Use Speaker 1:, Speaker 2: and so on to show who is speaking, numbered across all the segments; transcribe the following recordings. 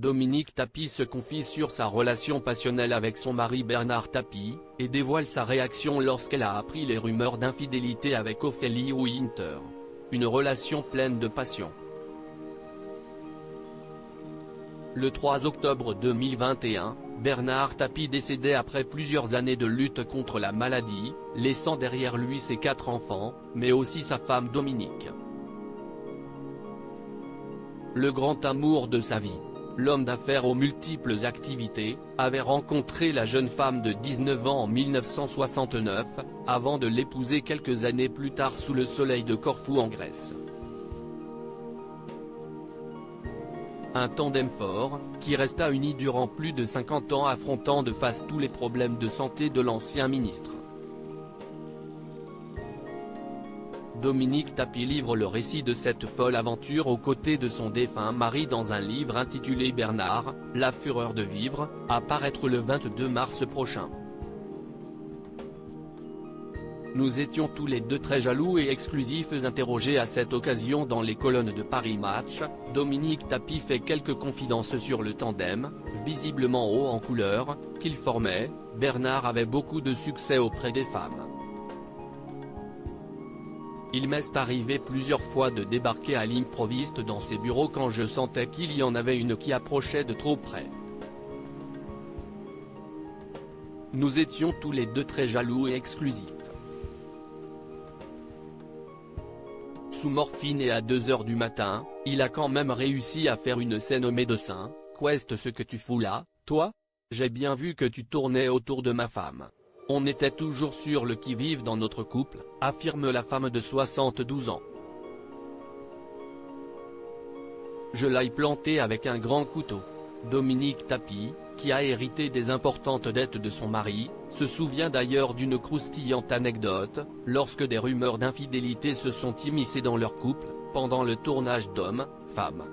Speaker 1: Dominique Tapie se confie sur sa relation passionnelle avec son mari Bernard Tapie, et dévoile sa réaction lorsqu'elle a appris les rumeurs d'infidélité avec Ophélie Winter. Une relation pleine de passion. Le 3 octobre 2021, Bernard Tapie décédait après plusieurs années de lutte contre la maladie, laissant derrière lui ses 4 enfants, mais aussi sa femme Dominique. Le grand amour de sa vie, l'homme d'affaires aux multiples activités, avait rencontré la jeune femme de 19 ans en 1969, avant de l'épouser quelques années plus tard sous le soleil de Corfou en Grèce. Un tandem fort, qui resta uni durant plus de 50 ans affrontant de face tous les problèmes de santé de l'ancien ministre. Dominique Tapie livre le récit de cette folle aventure aux côtés de son défunt mari dans un livre intitulé Bernard, la fureur de vivre, à paraître le 22 mars prochain. Nous étions tous les deux très jaloux et exclusifs. Interrogé à cette occasion dans les colonnes de Paris Match, Dominique Tapie fait quelques confidences sur le tandem, visiblement haut en couleur, qu'il formait. Bernard avait beaucoup de succès auprès des femmes. Il m'est arrivé plusieurs fois de débarquer à l'improviste dans ses bureaux quand je sentais qu'il y en avait une qui approchait de trop près. Nous étions tous les deux très jaloux et exclusifs. Sous morphine et à 2 h du matin, il a quand même réussi à faire une scène au médecin. « Qu'est-ce que tu fous là, toi? J'ai bien vu que tu tournais autour de ma femme. On était toujours sur le qui-vive dans notre couple », affirme la femme de 72 ans. Je l'ai planté avec un grand couteau. Dominique Tapie, qui a hérité des importantes dettes de son mari, se souvient d'ailleurs d'une croustillante anecdote, lorsque des rumeurs d'infidélité se sont immiscées dans leur couple, pendant le tournage d'Homme, Femme.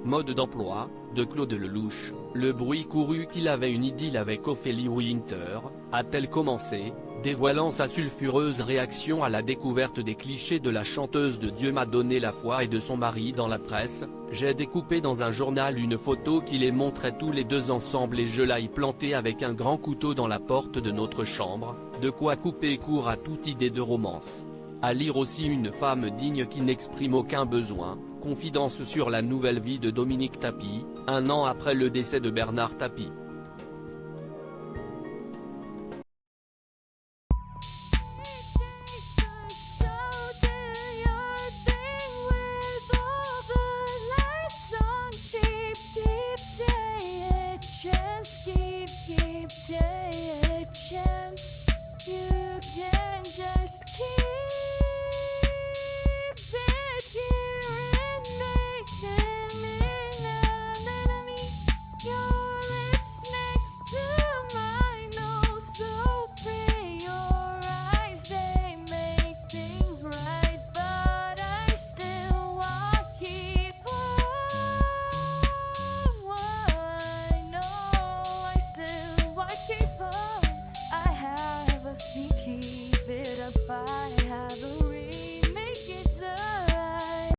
Speaker 1: Mode d'emploi, de Claude Lelouch, le bruit courut qu'il avait une idylle avec Ophélie Winter, a-t-elle commencé, dévoilant sa sulfureuse réaction à la découverte des clichés de la chanteuse de Dieu m'a donné la foi et de son mari dans la presse. J'ai découpé dans un journal une photo qui les montrait tous les deux ensemble et je l'ai plantée avec un grand couteau dans la porte de notre chambre, de quoi couper court à toute idée de romance. À lire aussi Une femme digne qui n'exprime aucun besoin, confidence sur la nouvelle vie de Dominique Tapie, 1 an après le décès de Bernard Tapie.